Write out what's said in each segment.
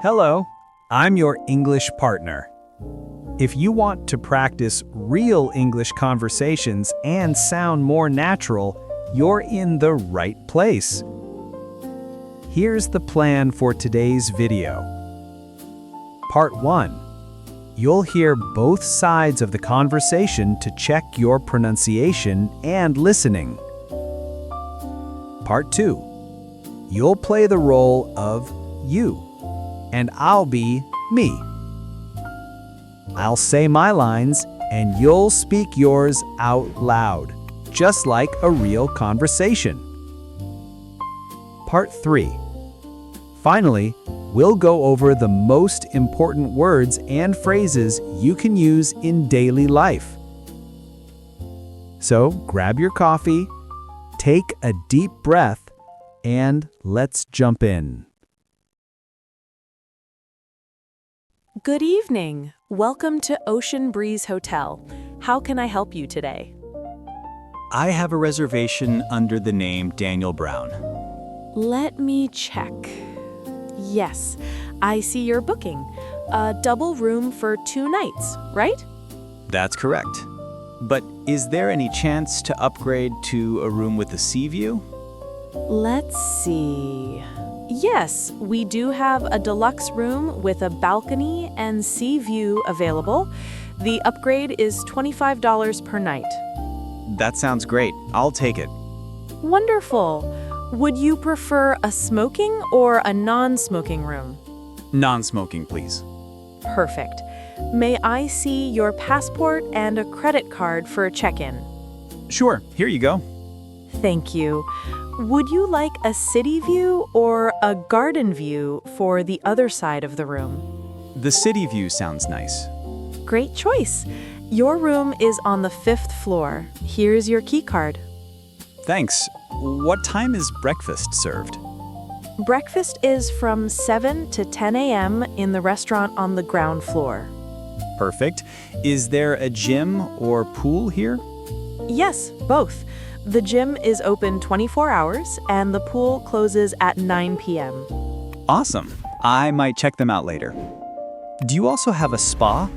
Hello, I'm your English partner. If you want to practice real English conversations and sound more natural, you're in the right place. Here's the plan for today's video. Part 1. You'll hear both sides of the conversation to check your pronunciation and listening. Part 2. You'll play the role of you, and I'll be me. I'll say my lines, and you'll speak yours out loud, just like a real conversation. Part 3. Finally, we'll go over the most important words and phrases you can use in daily life. So grab your coffee, take a deep breath, and let's jump in. Good evening. Welcome to Ocean Breeze Hotel. How can I help you today? I have a reservation under the name Daniel Brown. Let me check. Yes, I see your booking. A double room for 2 nights, right? That's correct. But is there any chance to upgrade to a room with a sea view? Let's see. Yes, we do have a deluxe room with a balcony and sea view available. The upgrade is $25 per night. That sounds great. I'll take it. Wonderful. Would you prefer a smoking or a non-smoking room? Non-smoking, please. Perfect. May I see your passport and a credit card for a check-in? Sure, here you go. Thank you. Would you like a city view or a garden view for the other side of the room? The city view sounds nice. Great choice. Your room is on the 5th floor. Here's your key card. Thanks. What time is breakfast served? Breakfast is from 7 to 10 a.m. in the restaurant on the ground floor. Perfect. Is there a gym or pool here? Yes, both. The gym is open 24 hours and the pool closes at 9 p.m. Awesome. I might check them out later. Do you also have a spa?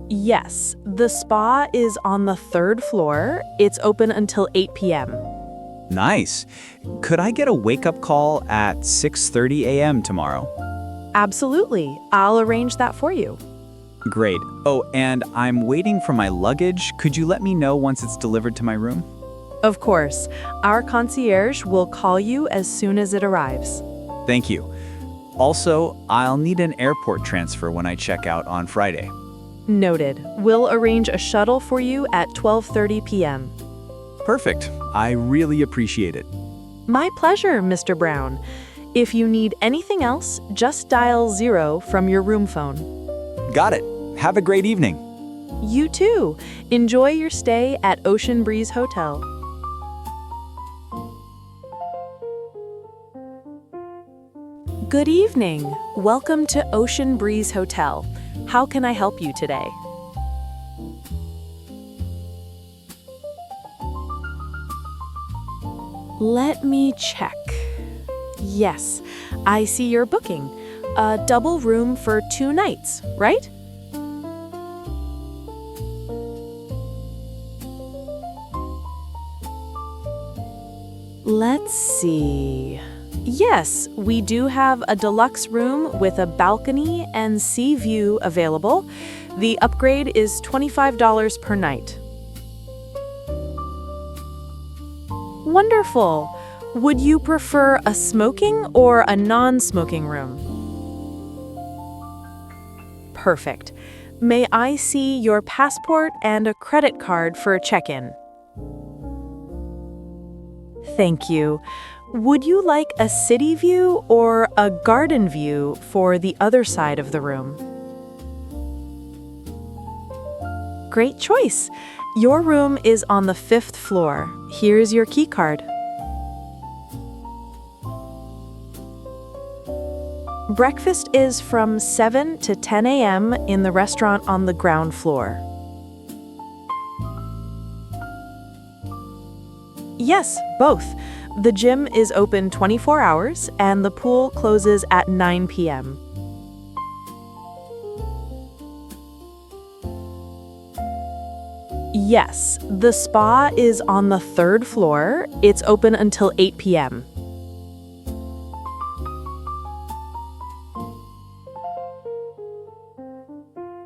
Yes, the spa is on the 3rd floor. It's open until 8 p.m. Nice. Could I get a wake-up call at 6:30 a.m. tomorrow? Absolutely. I'll arrange that for you. Great. Oh, and I'm waiting for my luggage. Could you let me know once it's delivered to my room? Of course. Our concierge will call you as soon as it arrives. Thank you. Also, I'll need an airport transfer when I check out on Friday. Noted. We'll arrange a shuttle for you at 12:30 p.m. Perfect. I really appreciate it. My pleasure, Mr. Brown. If you need anything else, just dial 0 from your room phone. Got it. Have a great evening. You too. Enjoy your stay at Ocean Breeze Hotel. Good evening. Welcome to Ocean Breeze Hotel. How can I help you today? Let me check. Yes, I see your booking. A double room for 2 nights, right? Let's see. Yes, we do have a deluxe room with a balcony and sea view available. The upgrade is $25 per night. Wonderful. Would you prefer a smoking or a non-smoking room? Perfect. May I see your passport and a credit card for a check-in? Thank you. Would you like a city view or a garden view for the other side of the room? Great choice. Your room is on the 5th floor. Here's your key card. Breakfast is from 7 to 10 a.m. in the restaurant on the ground floor. Yes, both. The gym is open 24 hours and the pool closes at 9 p.m. Yes, the spa is on the 3rd floor. It's open until 8 p.m.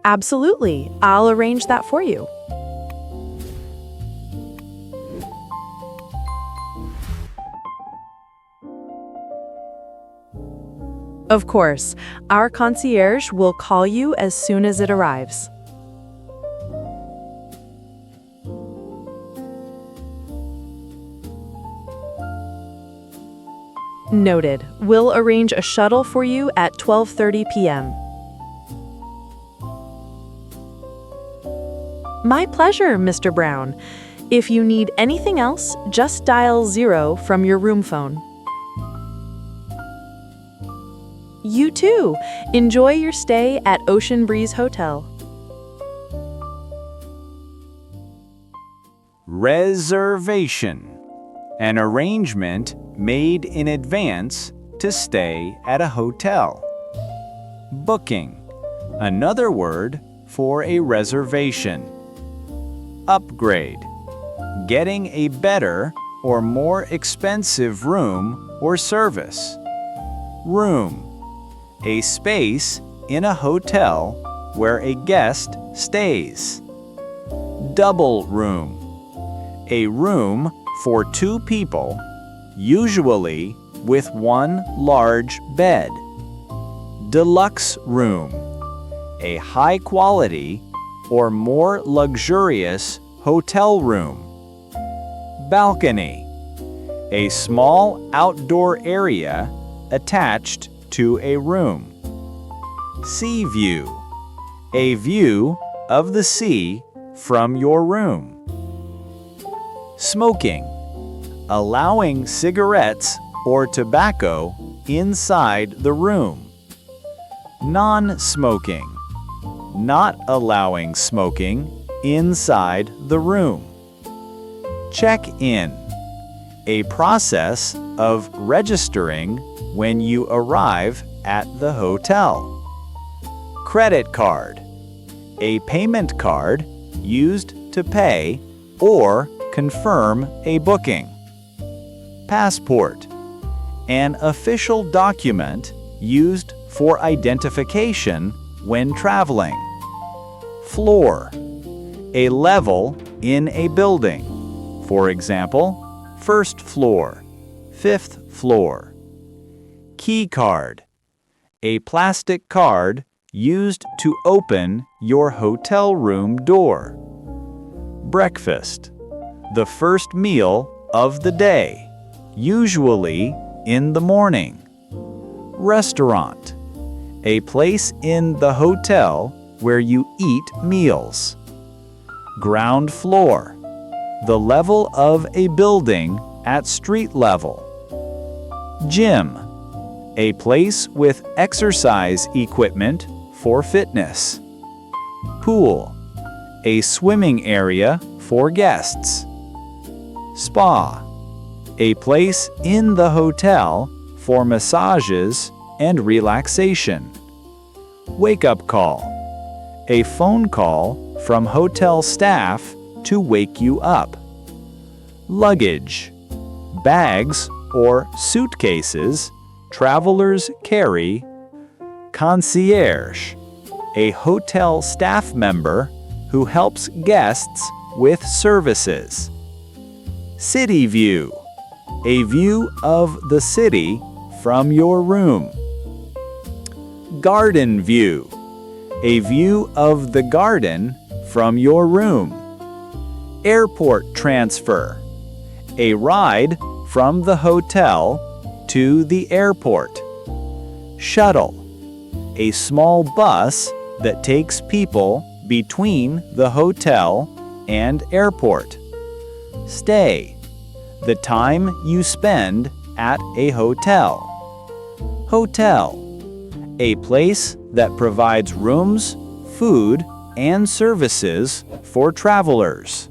Absolutely. I'll arrange that for you. Of course, our concierge will call you as soon as it arrives. Noted. We'll arrange a shuttle for you at 12:30 p.m. My pleasure, Mr. Brown. If you need anything else, just dial 0 from your room phone. You too. Enjoy your stay at Ocean Breeze Hotel. Reservation. An arrangement made in advance to stay at a hotel. Booking. Another word for a reservation. Upgrade. Getting a better or more expensive room or service. Room. A space in a hotel where a guest stays. Double room. A room for 2 people, usually with 1 large bed. Deluxe room. A high quality or more luxurious hotel room. Balcony. A small outdoor area attached to a room. Sea view. A view of the sea from your room. Smoking. Allowing cigarettes or tobacco inside the room. Non-smoking. Not allowing smoking inside the room. Check-in. A process of registering when you arrive at the hotel. Credit card. A payment card used to pay or confirm a booking. Passport. An official document used for identification when traveling. Floor. A level in a building. For example, 1st floor, 5th floor. Key card. A plastic card used to open your hotel room door. Breakfast. The first meal of the day, usually in the morning. Restaurant. A place in the hotel where you eat meals. Ground floor. The level of a building at street level. Gym. A place with exercise equipment for fitness. Pool. A swimming area for guests. Spa. A place in the hotel for massages and relaxation. Wake-up call. A phone call from hotel staff to wake you up. Luggage. Bags or suitcases travelers carry. Concierge. A hotel staff member who helps guests with services. City view. A view of the city from your room. Garden view. A view of the garden from your room. Airport transfer. A ride from the hotel to the airport. Shuttle. A small bus that takes people between the hotel and airport. Stay. The time you spend at a hotel. Hotel. A place that provides rooms, food, and services for travelers.